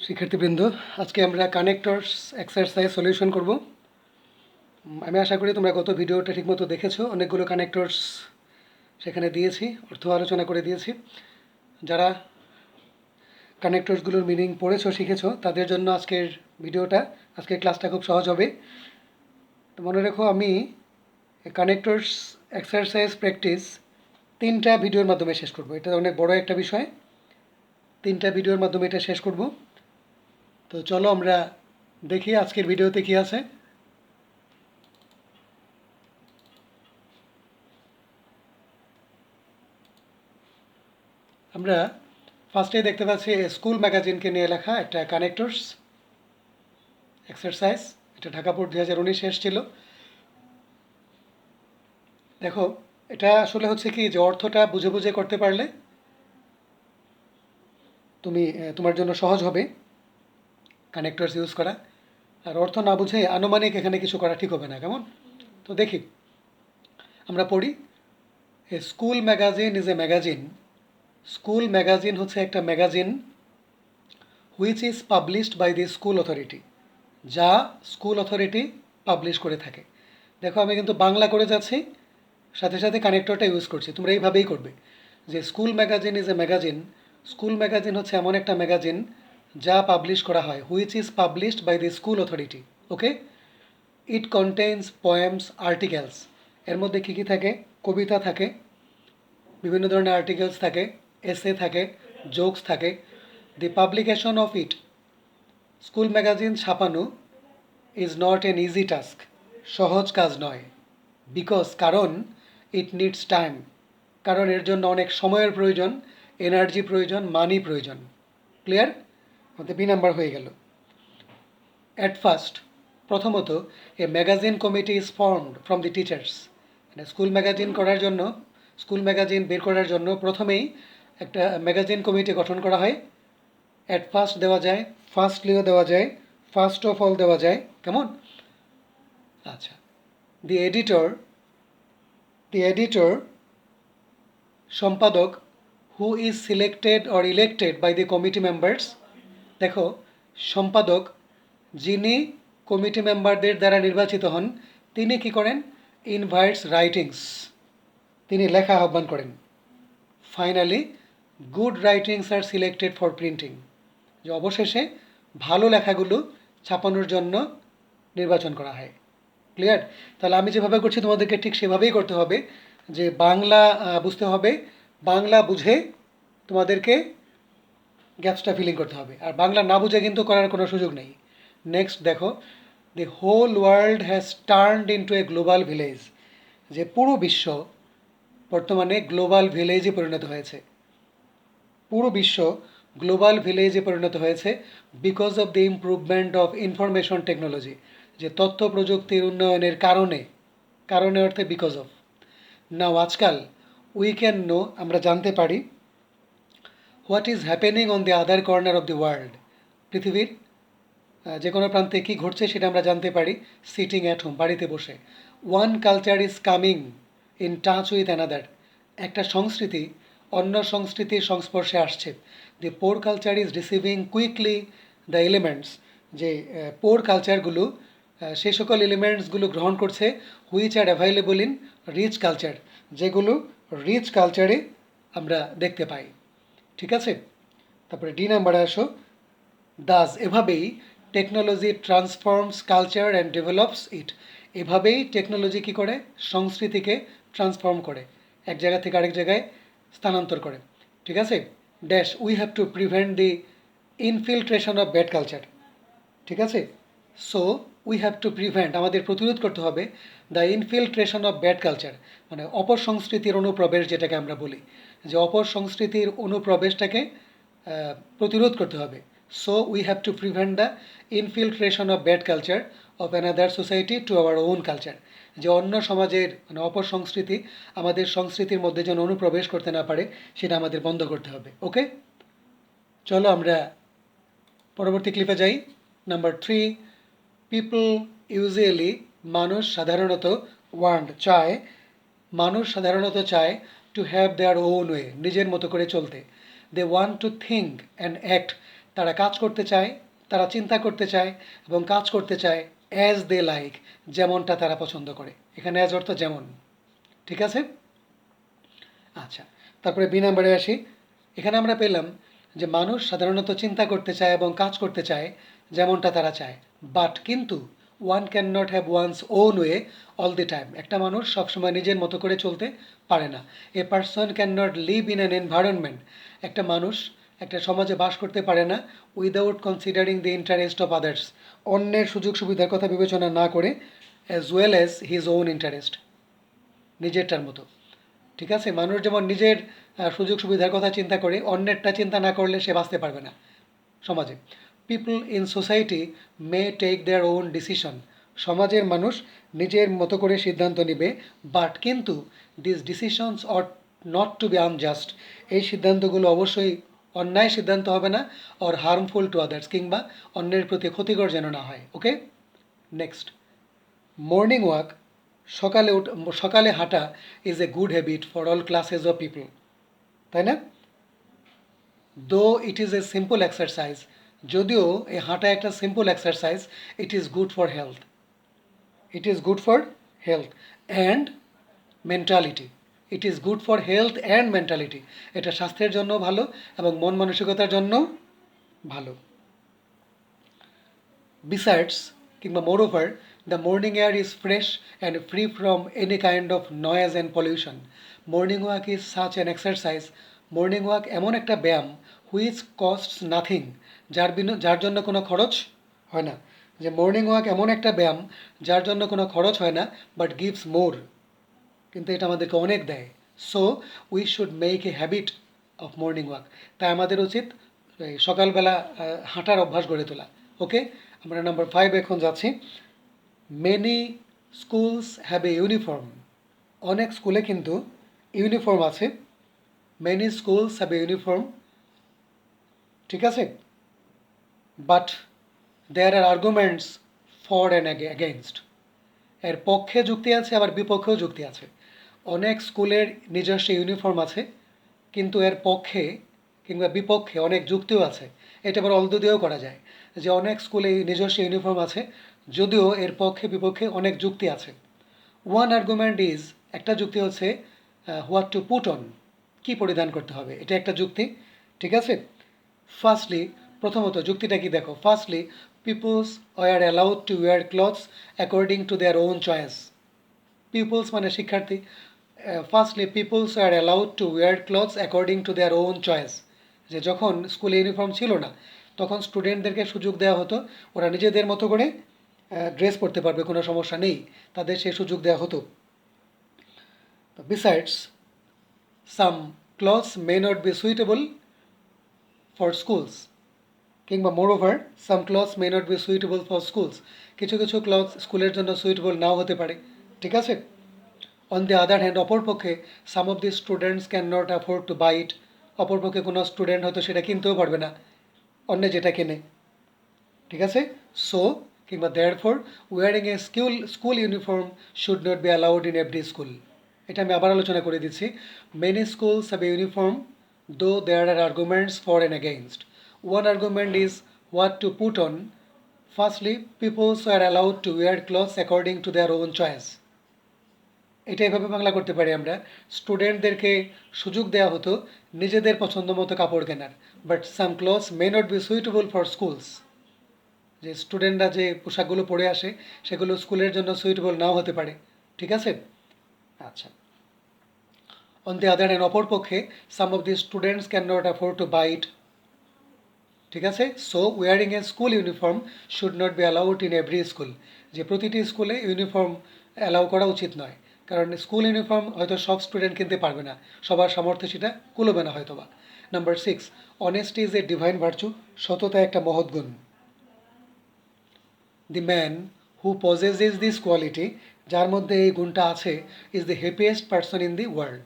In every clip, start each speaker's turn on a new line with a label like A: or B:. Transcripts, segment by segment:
A: শিক্ষার্থীবৃন্দ, আজকে আমরা কানেক্টরস এক্সারসাইজ সলিউশন করব। আমি আশা করি তোমরা গত ভিডিওটা ঠিকমতো দেখেছো। অনেকগুলো কানেক্টরস সেখানে দিয়েছি, অর্থ আলোচনা করে দিয়েছি। যারা কানেক্টরসগুলোর মিনিং পড়েছো, শিখেছো, তাদের জন্য আজকের ক্লাসটা খুব সহজ হবে। তো মনে রেখো, আমি কানেক্টরস এক্সারসাইজ প্র্যাকটিস 3টা ভিডিওর মাধ্যমে শেষ করব। এটা অনেক বড় একটা বিষয়, 3টা ভিডিওর মাধ্যমে এটা শেষ করব। তো চলো আমরা দেখি আজকের ভিডিওতে কী আছে। আমরা ফার্স্টেই দেখতে পাচ্ছি স্কুল ম্যাগাজিনকে নিয়ে লেখা একটা কানেক্টরস এক্সারসাইজ। এটা ঢাকা বোর্ড 2019 এসেছিল। দেখো, এটা আসলে হচ্ছে কি, যে অর্থটা বুঝে বুঝে করতে পারলে তোমার জন্য সহজ হবে কানেক্টরস ইউজ করা। আর অর্থ না বুঝে আনুমানিক এখানে কিছু করা ঠিক হবে না, কেমন? তো দেখি, আমরা পড়ি। A school magazine is a magazine. School magazine হচ্ছে একটা magazine which is published by the school authority, যা স্কুল অথরিটি পাবলিশ করে থাকে। দেখো, আমি কিন্তু বাংলা করে যাচ্ছি, সাথে সাথে কানেক্টরটা ইউজ করছি। তোমরা এইভাবেই করবে যে school magazine is a magazine. School magazine হচ্ছে এমন একটা ম্যাগাজিন যা পাবলিশ করা হয়, which is published by the school authority. Okay, it contains poems, articles. এর মধ্যে কী কী থাকে? কবিতা থাকে, বিভিন্ন ধরনের আর্টিকেলস থাকে, এসে থাকে, জোকস থাকে। The publication of it, school magazine ছাপানো, is not an easy task, সহজ কাজ নয়। বিকজ, কারণ, ইট নিডস টাইম, কারণ এর জন্য অনেক সময়ের প্রয়োজন, এনার্জি প্রয়োজন, মানি প্রয়োজন। ক্লিয়ার? আমাদের বি নাম্বার হয়ে গেল। অ্যাট ফার্স্ট, প্রথমত, a magazine committee is formed from the teachers. মানে স্কুল ম্যাগাজিন বের করার জন্য প্রথমেই একটা ম্যাগাজিন কমিটি গঠন করা হয়। অ্যাট ফার্স্ট দেওয়া যায়, ফার্স্টলিও দেওয়া যায়, ফার্স্ট অফ অল দেওয়া যায়, কেমন? আচ্ছা, দি এডিটর, সম্পাদক, who is selected or elected by the committee members. দেখো, সম্পাদক যিনি কমিটি মেম্বারদের দ্বারা নির্বাচিত হন, তিনি কি করেন? ইনভাইটস রাইটিংস, তিনি লেখা আহ্বান করেন। Finally, good writings are selected for printing, যে অবশেষে ভালো লেখাগুলো ছাপানোর জন্য নির্বাচন করা হয়। ক্লিয়ার? তাহলে আমি যেভাবে করছি তোমাদেরকে ঠিক সেভাবেই করতে হবে, যে বাংলা বুঝতে হবে, বাংলা বুঝে তোমাদেরকে গ্যাপসটা ফিলিং করতে হবে। আর বাংলা না বুঝে কিন্তু করার কোনো সুযোগ নেই। নেক্সট দেখো, the whole world has turned into a global village, যে পুরো বিশ্ব বর্তমানে গ্লোবাল ভিলেজে পরিণত হয়েছে। পুরো বিশ্ব গ্লোবাল ভিলেজে পরিণত হয়েছে because of the improvement of information technology, যে তথ্য প্রযুক্তির উন্নয়নের কারণে, কারণে অর্থে বিকজ অফ। নাও, আজকাল উই ক্যান নো, আমরা জানতে পারি, what is happening on the other corner of the world, পৃথিবীর যে কোনো প্রান্তে কী ঘটছে সেটা আমরা জানতে পারি সিটিং অ্যাট হোম, বাড়িতে বসে। One culture is coming in touch with another, একটা সংস্কৃতি অন্য সংস্কৃতির সংস্পর্শে আসছে। The poor culture is receiving quickly the elements, যে পোর কালচারগুলো সেই সকল এলিমেন্টসগুলো গ্রহণ করছে, which are available in rich culture, যেগুলো রিচ কালচারে আমরা দেখতে পাই। ঠিক আছে? তারপরে ডি নাম্বারে আসো। দাস, এভাবেই technology transforms culture and develops it, এভাবেই টেকনোলজি কী করে? সংস্কৃতিকে ট্রান্সফর্ম করে, এক জায়গা থেকে আরেক জায়গায় স্থানান্তর করে। ঠিক আছে? Dash, we have to prevent the infiltration of bad culture. ঠিক আছে? So we have to prevent, আমাদের প্রতিরোধ করতে হবে, the infiltration of bad culture, মানে অপসংস্কৃতির অনুপ্রবেশ, যেটাকে আমরা বলি, যে অপসংস্কৃতির অনুপ্রবেশটাকে প্রতিরোধ করতে হবে। So we have to prevent the infiltration of bad culture of another society to our own culture, যে অন্য সমাজের মানে অপসংস্কৃতি আমাদের সংস্কৃতির মধ্যে যেন অনুপ্রবেশ করতে না পারে, সেটা আমাদের বন্ধ করতে হবে। ওকে, চলো আমরা পরবর্তী ক্লিপে যাই। নাম্বার 3, পিপল ইউজুয়ালি, মানুষ সাধারণত চায় to have their own way, নিজের মতো করে চলতে। They want to think and act তারা কাজ করতে চায়, তারা চিন্তা করতে চায় এবং কাজ করতে চায় অ্যাজ দে লাইক, যেমনটা তারা পছন্দ করে। এখানে অ্যাজ অর্থ যেমন, ঠিক আছে? আচ্ছা, তারপরে বি নাম্বারে আসি। এখানে আমরা পেলাম যে মানুষ সাধারণত চিন্তা করতে চায় এবং কাজ করতে চায় যেমনটা তারা চায়, বাট কিন্তু one can not have one's own way all the time. একটা মানুষ সবসময় নিজের মতো করে চলতে পারে না। A person can not live in an environment, একটা মানুষ একটা সমাজে বাস করতে পারে না without considering the interest of others, অন্যের সুযোগ সুবিধার কথা বিবেচনা না করে, as well as his own interest, নিজেরটার মতো। ঠিক আছে? মানুষ যেমন নিজের সুযোগ সুবিধার কথা চিন্তা করে, অন্যেরটা চিন্তা না করলে সে বাঁচতে পারবে না সমাজে। People in society may take their own decision, সমাজের মানুষ নিজের মতো করে সিদ্ধান্ত নেবে, বাট কিন্তু this decisions or not to be unjust, এই সিদ্ধান্তগুলো অবশ্যই অন্যায় সিদ্ধান্ত হবে না, অর হার্মফুল টু আদার্স, কিংবা অন্যের প্রতি ক্ষতিকর যেন না হয়। ওকে, নেক্সট, মর্নিং ওয়াক, সকালে হাঁটা is a good habit for all classes of people, তাই না? দো ইট ইজ এ সিম্পল এক্সারসাইজ, যদিও এই হাঁটা একটা simple exercise, it is good for health, it is good for health and mentality, it is good for health and mentality, এটা স্বাস্থ্যের জন্য ভালো এবং মন মানসিকতার জন্য ভালো। Besides, কিংবা moreover, the morning air is fresh and free from any kind of noise and pollution. Morning walk is such an exercise. Morning walk এমন একটা ব্যায়াম which costs nothing, যার জন্য কোনো খরচ হয় না। যে মর্নিং ওয়াক এমন একটা ব্যায়াম যার জন্য কোনো খরচ হয় না, বাট গিভস মোর, কিন্তু এটা আমাদেরকে অনেক দেয়। So we should make a habit of morning walk, তাই আমাদের উচিত এই সকালবেলা হাঁটার অভ্যাস গড়ে তোলা। ওকে, আমরা নাম্বার 5 এখন যাচ্ছি। Many schools have a uniform, অনেক স্কুলে কিন্তু ইউনিফর্ম আছে। Many schools have a uniform, ঠিক আছে? But there are arguments for and against, এর পক্ষে যুক্তি আছে আবার বিপক্ষেও যুক্তি আছে। অনেক স্কুলের নিজস্ব ইউনিফর্ম আছে, কিন্তু এর পক্ষে কিংবা বিপক্ষে অনেক যুক্তিও আছে। এটা আবার অলদো দিয়েও করা যায় যে অনেক স্কুলে নিজস্ব ইউনিফর্ম আছে, যদিও এর পক্ষে বিপক্ষে অনেক যুক্তি আছে। ওয়ান আর্গুমেন্ট ইজ, একটা যুক্তি হচ্ছে হোয়াট টু পুট অন, কী পরিধান করতে হবে, এটা একটা যুক্তি, ঠিক আছে? ফার্স্টলি, প্রথমত যুক্তিটা কি দেখো। Firstly, peoples were allowed to wear clothes according to their own choice. Peoples মানে শিক্ষার্থী। Firstly, peoples are allowed to wear clothes according to their own choice, যে যখন স্কুলে ইউনিফর্ম ছিল না তখন স্টুডেন্টদেরকে সুযোগ দেওয়া হতো, ওরা নিজেদের মতো করে ড্রেস পরতে পারবে, কোনো সমস্যা নেই, তাদের সেই সুযোগ দেওয়া হতো। Besides, some clothes may not be suitable for schools, কিংবা moreover some clothes may not be suitable for schools, কিছু কিছু ক্লথ স্কুলের জন্য সুইটেবল নাও হতে পারে, ঠিক আছে? অন দি আদার হ্যান্ড, অপরপক্ষে some of the students can not afford to buy it, অপরপক্ষে কোনো স্টুডেন্ট হয়তো সেটা কিনতেও পারবে না, অন্য যেটা কেনে, ঠিক আছে? সো কিংবা therefore, wearing a school uniform should not be allowed in every school, এটা আমি আবার আলোচনা করে দিচ্ছি। Many schools have a uniform though there are arguments for and against. One argument is what to put on. Firstly, peoples are allowed to wear clothes according to their own choice, এটা এভাবে বাংলা করতে পারি আমরা, স্টুডেন্টদেরকে সুযোগ দেওয়া হতো নিজেদের পছন্দ মতো কাপড় কেনার, but some clothes may not be suitable for schools, যে স্টুডেন্টরা যে পোশাকগুলো পরে আসে সেগুলো স্কুলের জন্য সুইটেবল নাও হতে পারে, ঠিক আছে? আচ্ছা, অন দি আদার হ্যান্ড, অপরপক্ষে some of the students can not afford to buy it, ঠিক আছে? So wearing a school uniform should not be allowed in every school, যে প্রতিটি স্কুলে ইউনিফর্ম অ্যালাউ করা উচিত নয়, কারণ স্কুল ইউনিফর্ম হয়তো সব স্টুডেন্ট কিনতে পারবে না, সবার সামর্থ্য সেটা কুলোবে না হয়তো বা। Number 6, honesty is a divine virtue, সততা একটা মহৎ গুণ। The man who possesses this quality, যার মধ্যে এই গুণটা আছে, is the happiest person in the world.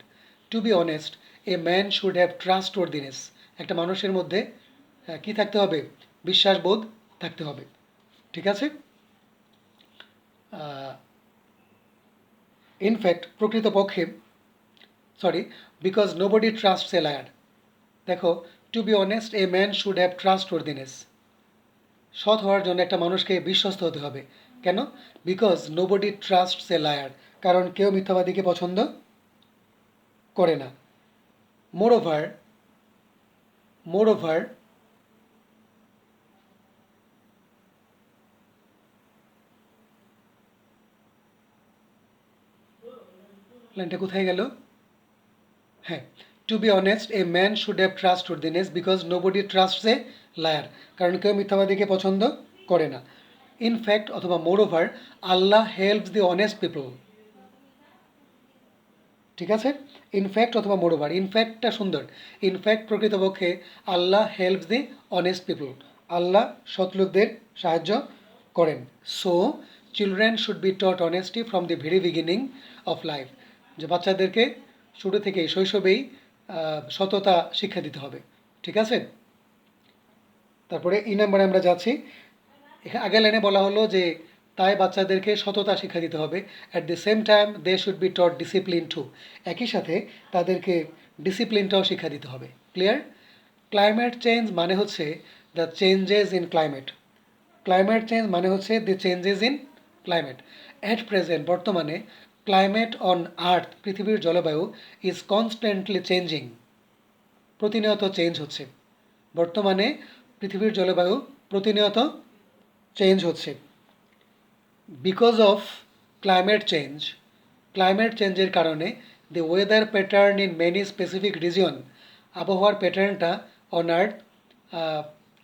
A: To be honest, a man should have trustworthiness, একটা মানুষের মধ্যে কী থাকতে হবে? বিশ্বাসবোধ থাকতে হবে, ঠিক আছে? ইনফ্যাক্ট, প্রকৃতপক্ষে, sorry, because nobody trusts a liar, দেখো, to be honest a man should have trustworthiness. সৎ হওয়ার জন্য একটা মানুষকে বিশ্বস্ত হতে হবে। কেন? Because nobody trusts a liar, কারণ কেউ মিথ্যাবাদীকে পছন্দ করে না। মোরওভার মোরওভার লাইনটা কোথায় গেল? হ্যাঁ, to be honest a man should have trustworthiness because nobody trusts a liar, কারণ কেউ মিথ্যাবাদীকে পছন্দ করে না। ইনফ্যাক্ট অথবা moreover Allah helps the honest people. ঠিক আছে, ইনফ্যাক্ট অথবা মোরওভার, ইনফ্যাক্টটা সুন্দর। ইনফ্যাক্ট প্রকৃতপক্ষে Allah helps the honest people, Allah সৎলোকদের সাহায্য করেন। So children should be taught honesty from the very beginning of life, যে বাচ্চাদেরকে শুরু থেকেই শৈশবেই সততা শিক্ষা দিতে হবে। ঠিক আছে, তারপরে এই নাম্বারে আমরা যাচ্ছি। আগের লাইনে বলা হলো যে তাই বাচ্চাদেরকে সততা শিক্ষা দিতে হবে। At the same time they should be taught discipline too, একই সাথে তাদেরকে ডিসিপ্লিনটাও শিক্ষা দিতে হবে। ক্লিয়ার? ক্লাইমেট চেঞ্জ মানে হচ্ছে the changes in climate. Climate change মানে হচ্ছে the changes in climate. At present, বর্তমানে, ক্লাইমেট অন আর্থ, পৃথিবীর জলবায়ু, ইজ কনস্ট্যান্টলি চেঞ্জিং, প্রতিনিয়ত চেঞ্জ হচ্ছে। বর্তমানে পৃথিবীর জলবায়ু প্রতিনিয়ত চেঞ্জ হচ্ছে। Because of climate change, climate চেঞ্জের কারণে the weather pattern in many specific region, আবহাওয়ার প্যাটার্নটা অন আর্থ,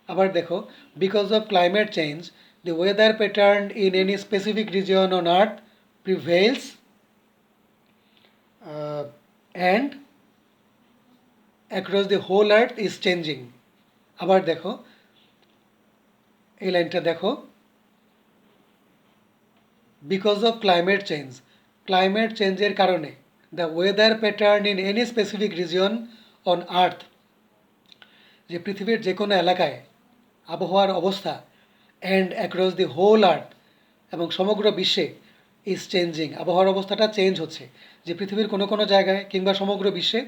A: আবার দেখো, because of climate change the weather pattern in any specific region on earth prevails and across the whole earth is changing. আবার দেখো, এই লাইনটা দেখো, because of climate change, climate চেঞ্জের কারণে the weather pattern in any specific region on earth, যে পৃথিবীর যে কোনো এলাকায় আবহাওয়ার অবস্থা, and across the whole earth, এবং সমগ্র বিশ্বে, ইজ চেঞ্জিং, আবহাওয়ার অবস্থাটা চেঞ্জ হচ্ছে। যে পৃথিবীর কোনো কোনো জায়গায় কিংবা সমগ্র বিশ্বে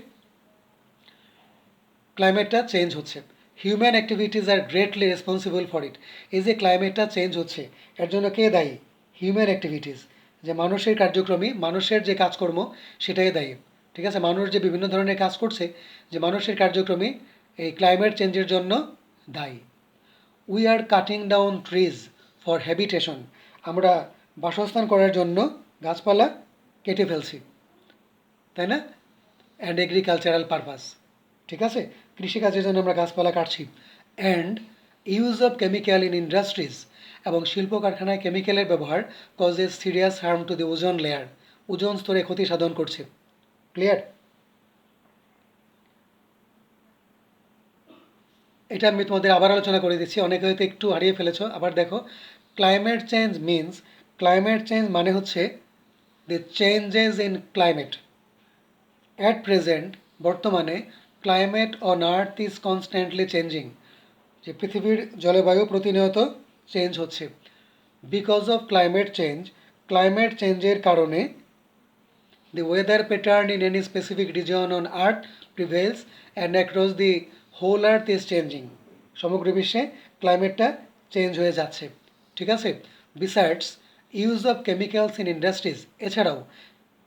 A: ক্লাইমেটটা চেঞ্জ হচ্ছে। Human activities are greatly responsible for it. এই যে ক্লাইমেটটা চেঞ্জ হচ্ছে, এর জন্য কে দায়ী? হিউম্যান অ্যাক্টিভিটিস, যে মানুষের কার্যক্রমই, মানুষের যে কাজকর্ম, সেটাই দায়ী। ঠিক আছে, মানুষ যে বিভিন্ন ধরনের কাজ করছে, যে মানুষের কার্যক্রমই এই ক্লাইমেট চেঞ্জের জন্য দায়ী। We are cutting down trees for habitation, আমরা বাসস্থান করার জন্য গাছপালা কেটে ফেলছি, তাই না? অ্যান্ড এগ্রিকালচারাল পারপাস, ঠিক আছে, কৃষিকাজের জন্য আমরা গাছপালা কাটছি। And use of chemical in industries, এবং শিল্প কারখানায় কেমিক্যালের ব্যবহার causes serious harm to the ozone layer, ওজন স্তরে ক্ষতি সাধন করছে। ক্লিয়ার? এটা আমি তোমাদের আবার আলোচনা করে দিচ্ছি, অনেকে হয়তো একটু হারিয়ে ফেলেছ। আবার দেখো, climate change means, climate change মানে হচ্ছে the changes in climate. At present, বর্তমানে, climate on earth is constantly changing, যে পৃথিবীর জলবায়ু প্রতিনিয়ত চেঞ্জ হচ্ছে। Because of climate change, climate চেঞ্জের কারণে the weather pattern in any specific region on earth prevails and across the whole earth is changing, সমগ্র বিশ্বে ক্লাইমেটটা চেঞ্জ হয়ে যাচ্ছে। ঠিক আছে, besides use of chemicals in industries, এছাড়াও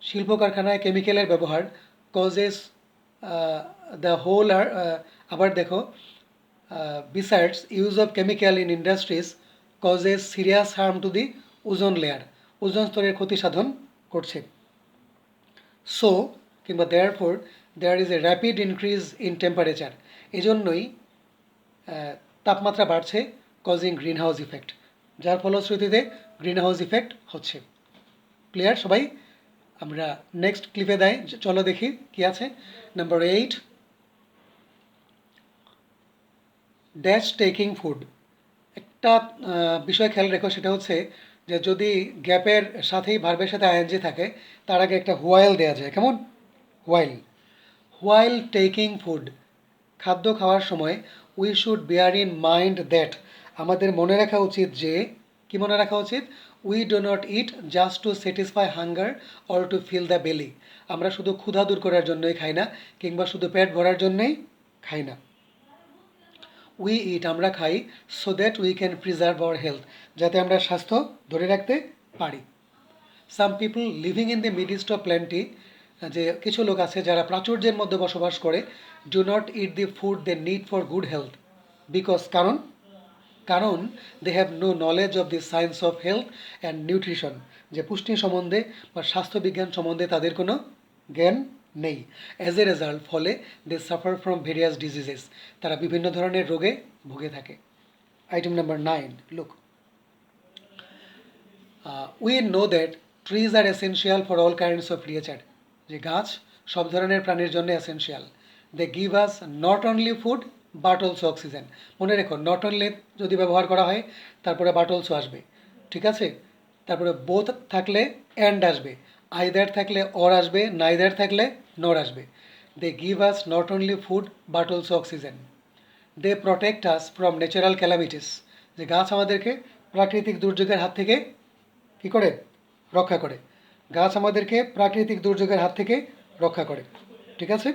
A: শিল্প কারখানায় কেমিক্যালের ব্যবহার কজেস দ্য হোল, আবার দেখো, besides use of chemical in industries causes serious harm to the ozone layer, ozone স্তরের ক্ষতি সাধন করছে। সো কিংবা therefore there is a rapid increase in temperature, এজন্যই তাপমাত্রা বাড়ছে, কজিং গ্রিন হাউস ইফেক্ট, যার ফলশ্রুতিতে গ্রিন হাউস ইফেক্ট হচ্ছে। ক্লিয়ার সবাই? আমরা নেক্সট ক্লিপে দেয়, চলো দেখি কি আছে। Number 8, dash taking food. একটা বিষয় খেয়াল রেখো, সেটা হচ্ছে যে যদি গ্যাপের সাথেই ভার্বের সাথে আইএনজি থাকে, তার আগে একটা হোয়াইল দেওয়া যায়। কেমন? হোয়াইল। হোয়াইল টেকিং ফুড, খাদ্য খাওয়ার সময়, we should bear in mind that, আমাদের মনে রাখা উচিত যে, কি মনে রাখা উচিত? We do not eat just to satisfy hunger or to fill the belly, আমরা শুধু ক্ষুধা দূর করার জন্যই খাই না, কিংবা শুধু পেট ভরার জন্যই খাই না। উই ইট আমরা খাই so that we can preserve our health যাতে আমরা স্বাস্থ্য ধরে রাখতে পারি। Some people living in the midst of plenty, যে কিছু লোক আছে যারা প্রাচুর্যের মধ্যে বসবাস করে, do not eat the food they need for good health because কারণ কারণ they have no knowledge of the science of health and nutrition, যে পুষ্টি সম্বন্ধে বা স্বাস্থ্যবিজ্ঞান সম্বন্ধে তাদের কোনো জ্ঞান নেই। অ্যাজ এ রেজাল্ট ফলে they suffer from various diseases, তারা বিভিন্ন ধরনের রোগে ভুগে থাকে। Item number 9, look, we know that trees are essential for all kinds of creature, যে গাছ সব ধরনের প্রাণীর জন্য essential. They give us not only food but also oxygen. মনে রেখো, নট অনলি যদি ব্যবহার করা হয় তারপরে বাট অলসো আসবে, ঠিক আছে? তারপরে বোথ থাকলে অ্যান্ড আসবে, আইদার থাকলে অর আসবে, নাইদার থাকলে নর আসবে। They give us not only food but also oxygen. They protect us from natural calamities, যে গাছ আমাদেরকে প্রাকৃতিক দুর্যোগের হাত থেকে কী করে রক্ষা করে। গাছ আমাদেরকে প্রাকৃতিক দুর্যোগের হাত থেকে রক্ষা করে, ঠিক আছে?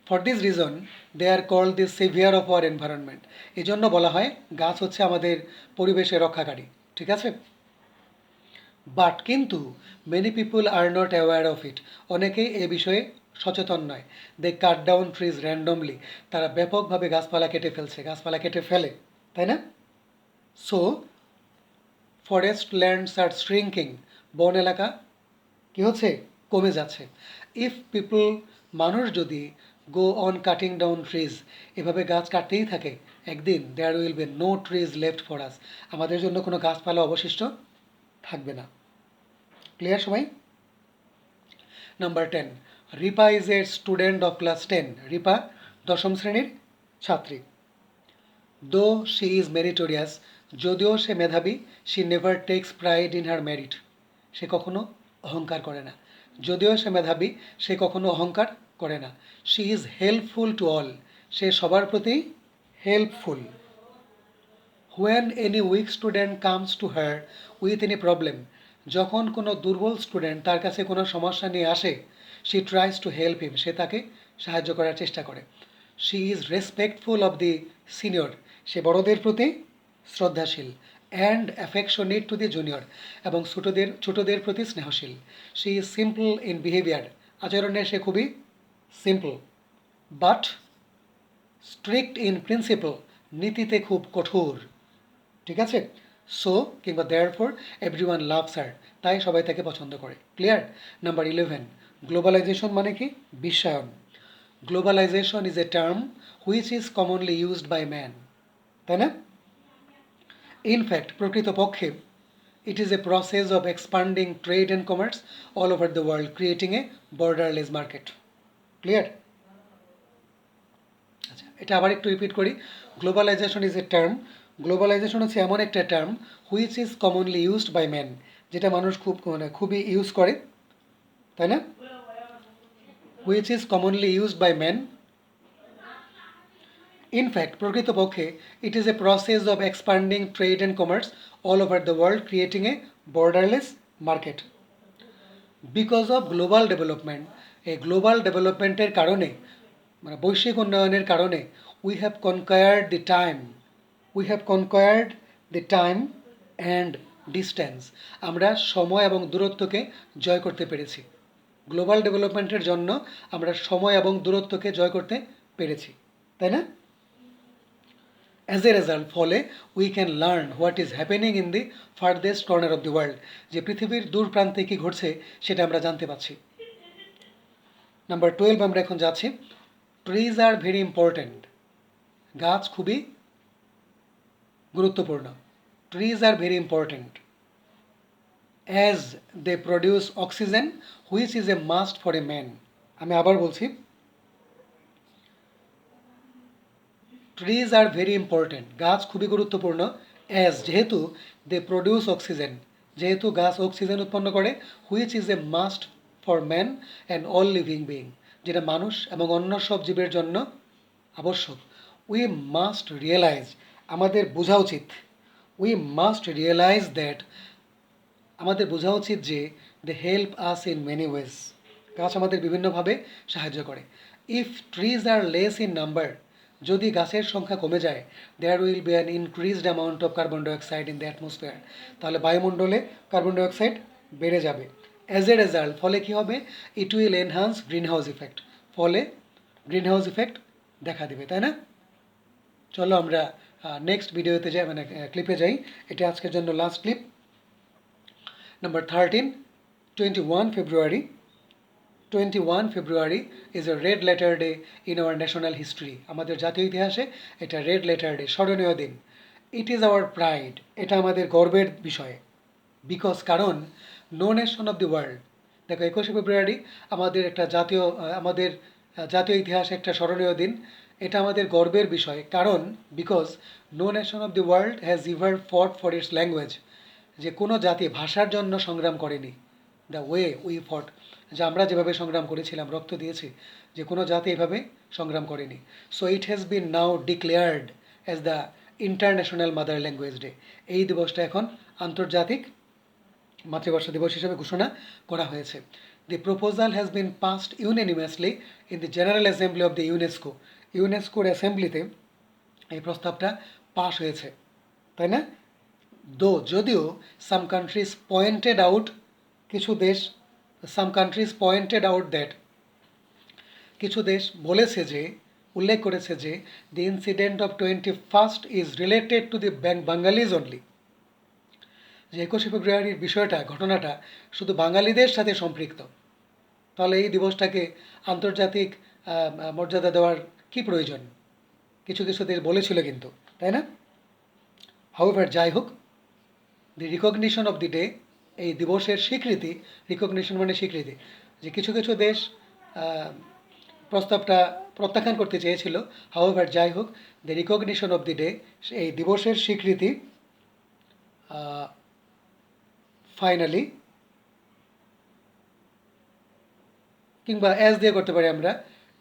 A: For this reason they are called the saviour of our environment, এই জন্য বলা হয় গাছ হচ্ছে আমাদের পরিবেশের রক্ষাকারী, ঠিক আছে? বাট কিন্তু many people are not aware of it, অনেকেই এ বিষয়ে সচেতন নয়। দে কাট ডাউন ট্রিজ র্যান্ডমলি, তারা ব্যাপকভাবে গাছপালা কেটে ফেলছে, গাছপালা কেটে ফেলে, তাই না? সো ফরেস্ট ল্যান্ডস আর শ্রিঙ্কিং, বন এলাকা কী হচ্ছে, কমে যাচ্ছে। ইফ পিপল, মানুষ যদি go on cutting down trees, এভাবে গাছ কাটতেই থাকে, একদিন there will be no trees left for us, আমাদের জন্য কোনো গাছপালা অবশিষ্ট থাকবে না। ক্লিয়ার সবাই? Number 10, Ripa is a student of class 10, Ripa 10ম শ্রেণীর ছাত্রী। দো শি ইজ মেরিটোরিয়াস, যদিও সে মেধাবী, she never takes pride in her merit, সে কখনো অহংকার করে না। যদিও সে মেধাবী, সে কখনো অহংকার করে না। She is helpful to all, সে সবার প্রতি helpful. When any weak student comes to her with any problem, যখন কোনো দুর্বল স্টুডেন্ট তার কাছে কোনো সমস্যা নিয়ে আসে, she tries to help him, সে তাকে সাহায্য করার চেষ্টা করে। She is respectful of the senior, সে বড়দের প্রতি শ্রদ্ধাশীল। And affectionate to the junior, এবং ছোটদের প্রতি স্নেহশীল। She is simple in behaviour, আচরণে সে খুবই simple. But strict in principle, নীতিতে খুব কঠোর, ঠিক আছে? সো কিংবা therefore everyone loves her, তাই সবাই তাকে পছন্দ করে। ক্লিয়ার? নাম্বার 11, গ্লোবালাইজেশন মানে কি? বিশ্বায়ন। Globalisation is a term which is commonly used by man, তাই না? ইনফ্যাক্ট, প্রকৃতপক্ষে, it is a process of expanding trade and commerce all over the world, creating a borderless market. Clear? আচ্ছা, এটা আবার একটু রিপিট করি। Globalisation is a term, globalisation হচ্ছে এমন একটা term which is commonly used by man, যেটা মানুষ খুবই ইউজ করে, তাই না? Which is commonly used by man. In fact, প্রকৃতপক্ষে, it is a process of expanding trade and commerce all over the world, creating a borderless market. Because of global development, এই global ডেভেলপমেন্টের কারণে, মানে বৈশ্বিক উন্নয়নের কারণে, we have conquered the time, we have conquered the time and distance, আমরা সময় এবং দূরত্বকে জয় করতে পেরেছি। গ্লোবাল ডেভেলপমেন্টের জন্য আমরা সময় এবং দূরত্বকে জয় করতে পেরেছি, তাই না? অ্যাজ এ রেজাল্ট, ফলে we can learn what is happening in the farthest corner of the world, যে পৃথিবীর দূর প্রান্তে কী ঘটছে সেটা আমরা জানতে পারছি। নাম্বার 12 আমরা এখন যাচ্ছি। ট্রিজ আর ভেরি ইম্পর্ট্যান্ট, গাছ খুবই গুরুত্বপূর্ণ। Trees are very important as they produce oxygen which is a must for a man. আমি আবার বলছি, ট্রিজ আর ভেরি ইম্পর্ট্যান্ট, গাছ খুবই গুরুত্বপূর্ণ। অ্যাজ, যেহেতু, দে প্রডিউস অক্সিজেন, যেহেতু গাছ অক্সিজেন উৎপন্ন করে। Which is a must for man and all living being, যেটা মানুষ এবং অন্য সব জীবের জন্য আবশ্যক। উই মাস্ট রিয়েলাইজ, আমাদের বোঝা উচিত, উই মাস্ট রিয়েলাইজ দ্যাট, আমাদের বোঝা উচিত যে, they help us in many ways, গাছ আমাদের বিভিন্নভাবে সাহায্য করে। If trees are less in number, যদি গাছের সংখ্যা কমে যায়, there will be an increased amount of carbon dioxide in the atmosphere, তাহলে বায়ুমণ্ডলে কার্বন ডাইঅক্সাইড বেড়ে যাবে। অ্যাজ এ রেজাল্ট, ফলে কী হবে? It will enhance green house effect, ফলে গ্রিন হাউস ইফেক্ট দেখা দেবে, তাই না? চলো আমরা নেক্সট ভিডিওতে যাই, মানে ক্লিপে যাই। এটা আজকের জন্য last clip. Number 13, 21 February. 21 February is a red letter day in our national history. আমাদের জাতীয় ইতিহাসে এটা রেড লেটার ডে, স্মরণীয় দিন। ইট ইজ আওয়ার প্রাইড, এটা আমাদের গর্বের বিষয়। বিকজ, কারণ no nation of the world, দেখো 21শে ফেব্রুয়ারি আমাদের একটা আমাদের জাতীয় ইতিহাসে একটা স্মরণীয় দিন। এটা আমাদের গর্বের বিষয়, কারণ because no nation of the world has ever fought for it's language, যে কোনো জাতি ভাষার জন্য সংগ্রাম করেনি। দ্য ওয়ে উই ফট, যে আমরা যেভাবে সংগ্রাম করেছিলাম, রক্ত দিয়েছি, যে কোনো জাতি এভাবে সংগ্রাম করেনি। So it has been now declared as the International Mother Language day. এই দিবসটা এখন আন্তর্জাতিক মাতৃভাষা দিবস হিসেবে ঘোষণা করা হয়েছে। The proposal has been passed unanimously in the general assembly of the UNESCO. ইউনেস্কোর অ্যাসেম্বলিতে এই প্রস্তাবটা পাস হয়েছে, তাই না? যদিও সাম কান্ট্রিজ পয়েন্টেড আউট, কিছু দেশ, সাম কান্ট্রিজ পয়েন্টেড আউট দ্যাট, কিছু দেশ বলেছে যে, উল্লেখ করেছে যে, the incident of 21st is related to the বাঙালিজ only, যে 21শে ফেব্রুয়ারির বিষয়টা, ঘটনাটা শুধু বাঙালিদের সাথে সম্পৃক্ত। তাহলে এই দিবসটাকে আন্তর্জাতিক মর্যাদা দেওয়ার কি প্রয়োজন? কিছু কিছু দেশ বলেছিল কিন্তু, তাই না? হাউএভার, যাই হোক, দি রিকগনিশন অফ দি ডে, এই দিবসের স্বীকৃতি, রিকগনিশন মানে স্বীকৃতি, যে কিছু কিছু দেশ প্রস্তাবটা প্রত্যাখ্যান করতে চেয়েছিল। হাউএভার, যাই হোক, the recognition of the day, এই দিবসের স্বীকৃতি ফাইনালি, কিংবা অ্যাজ দিয়ে করতে পারি আমরা,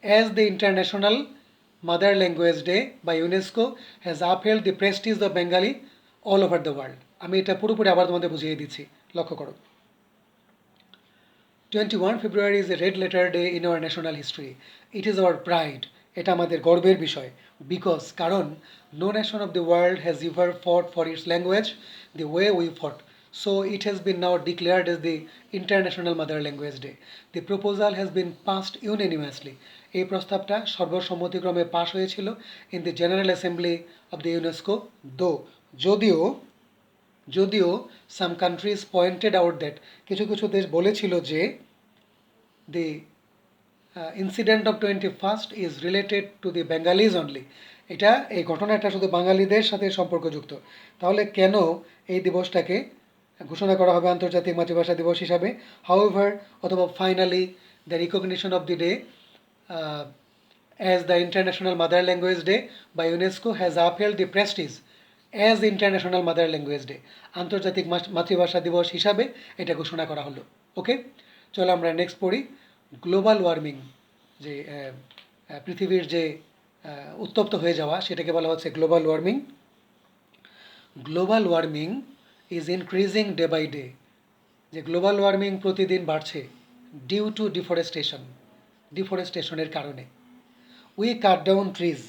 A: as the International Mother Language Day by UNESCO has upheld the prestige of Bengali all over the world. আমি এটা পুরোপুরি আবার তোমাদের বুঝিয়ে দিচ্ছি, লক্ষ্য করো। 21 February is a red letter day in our national history. It is our pride. এটা আমাদের গর্বের বিষয়। বিকজ, কারণ no nation of the world has ever fought for its language the way we fought. So it has been now declared as the International Mother Language Day. The proposal has been passed unanimously. এই প্রস্তাবটা সর্বসম্মতিক্রমে পাশ হয়েছিল in the General Assembly of the UNESCO. যদিও some countries pointed out that, কিছু কিছু দেশ বলেছিল যে, the incident of 21st is related to the Bengalis only, এই ঘটনাটা শুধু বাঙালিদের সাথে সম্পর্কযুক্ত। তাহলে কেন এই দিবসটাকে ঘোষণা করা হবে আন্তর্জাতিক মাতৃভাষা দিবস হিসাবে? হাউএভার, অথবা finally, the recognition of the day as the International Mother Language Day by UNESCO has upheld the prestige as International Mother Language Day, আন্তর্জাতিক মাতৃভাষা দিবস হিসাবে এটা ঘোষণা করা হলো। ওকে, চলো আমরা নেক্সট পড়ি। গ্লোবাল ওয়ার্মিং, যে পৃথিবীর যে উত্তপ্ত হয়ে যাওয়া, সেটাকে বলা হচ্ছে global warming. Global warming is increasing day by day, যে গ্লোবাল ওয়ার্মিং প্রতিদিন বাড়ছে ডিউ টু ডিফরেস্টেশনের কারণে। উই কাট ডাউন ট্রিজ,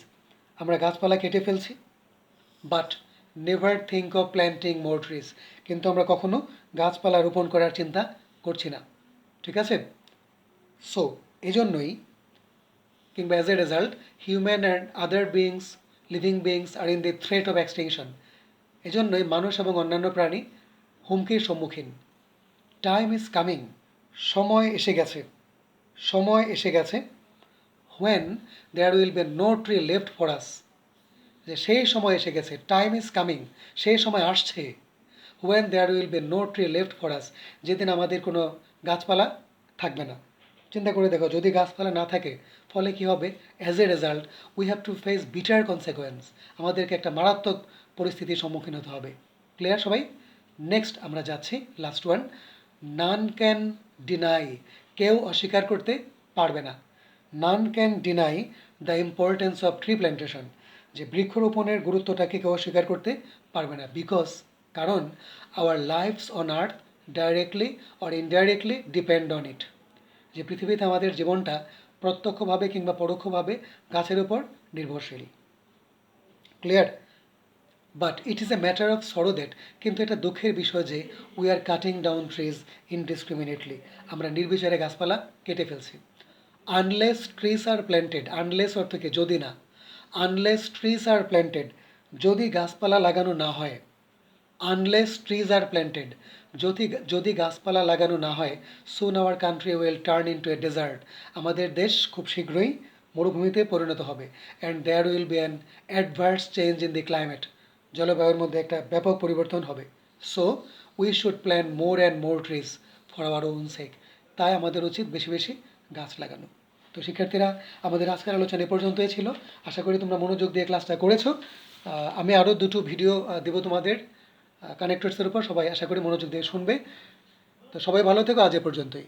A: আমরা গাছপালা কেটে ফেলছি। But never think of planting more trees, কিন্তু আমরা কখনো গাছপালা রোপণ করার চিন্তা করছি না, ঠিক আছে? সো এজন্যই, কিংবা as a result, human and other living beings are in the threat of extinction, এজন্যই মানুষ এবং অন্যান্য প্রাণী হুমকির সম্মুখীন। টাইম ইজ কামিং, সময় এসে গেছে when there will be no tree left for us, যে সেই সময় এসে গেছে, টাইম ইজ কামিং, সেই সময় আসছে, when there will be no tree left for us, যেদিন আমাদের কোনো গাছপালা থাকবে না। চিন্তা করে দেখো, যদি গাছপালা না থাকে, ফলে কি হবে? As a result we have to face bitter consequence, আমাদেরকে একটা মারাত্মক পরিস্থিতির সম্মুখীন হতে হবে। ক্লিয়ার সবাই? নেক্সট আমরা যাচ্ছি, last one, none can deny, কেউ অস্বীকার করতে পারবে না। None can deny the importance of tree plantation, যে বৃক্ষরোপণের গুরুত্বটাকে কেউ অস্বীকার করতে পারবে না। বিকজ, কারণ our lives on earth directly or indirectly depend on it, যে পৃথিবীতে আমাদের জীবনটা প্রত্যক্ষভাবে কিংবা পরোক্ষভাবে গাছের উপর নির্ভরশীল। Clear? But it is a matter of sorrow that, কিন্তু এটা দুঃখের বিষয় যে we are cutting down trees indiscriminately, আমরা নির্বিচারে গাছপালা কেটে ফেলছি। Unless trees are planted, unless অর্থ কি যদি না, আনলেস ট্রিজ আর প্ল্যান্টেড, যদি গাছপালা লাগানো না হয়, আনলেস ট্রিজ আর প্ল্যান্টেড, যদি যদি গাছপালা লাগানো না হয়, soon our country will turn into a desert, আমাদের দেশ খুব শীঘ্রই মরুভূমিতে পরিণত হবে। And there will be an adverse change in the climate, জলবায়ুর মধ্যে একটা ব্যাপক পরিবর্তন হবে। So we should plan more and more trees for our own sake, তাই আমাদের উচিত বেশি বেশি গাছ লাগানো। তো শিক্ষার্থীরা, আমাদের আজকের আলোচনা এ পর্যন্তই ছিল। আশা করি তোমরা মনোযোগ দিয়ে ক্লাসটা করেছো। আমি আরও দুটো ভিডিও দেবো তোমাদের কানেক্টরসের উপর, সবাই আশা করি মনোযোগ দিয়ে শুনবে। তো সবাই ভালো থেকো, আজ এ পর্যন্তই।